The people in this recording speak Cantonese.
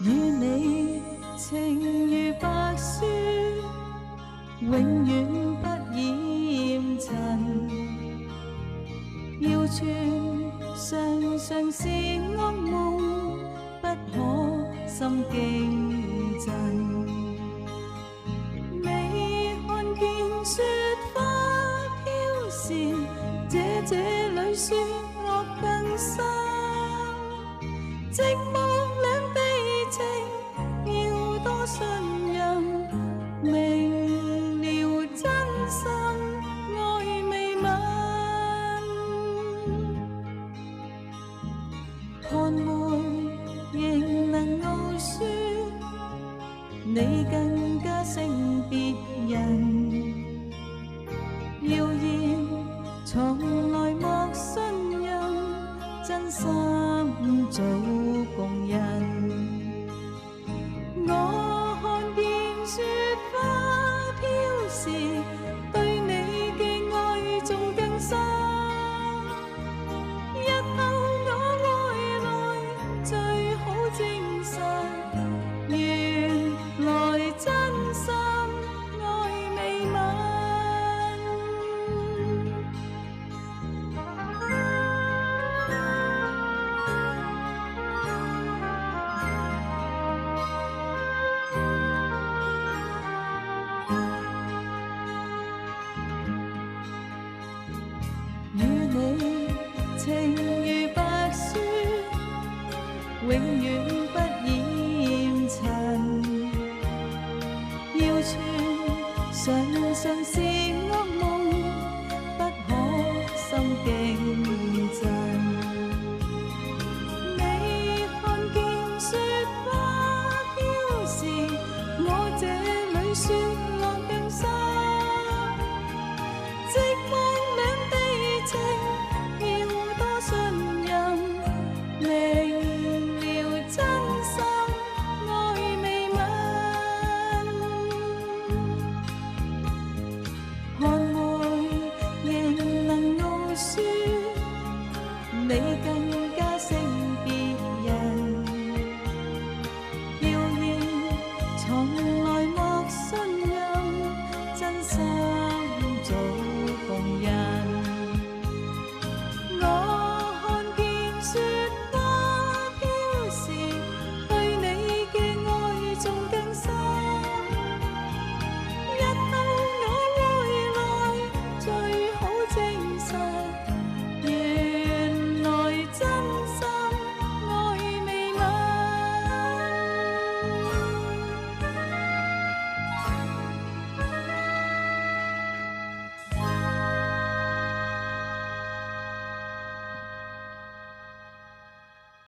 與你情如白雪，永遠不染塵。要穿常常是噩夢，不可心驚震。你看見雪花飄時，這裏雪落更深。寂寞兩地情，要多信任。明了真心，愛未泯。寒梅仍能傲雪，你更加勝別人。謠言從來莫信任，真心早共人。我看見雪花飄時，對你嘅愛仲更深。日後我回來最好證實，原來真心愛未泯。與你情如白雪，永遠不染塵。要穿常常是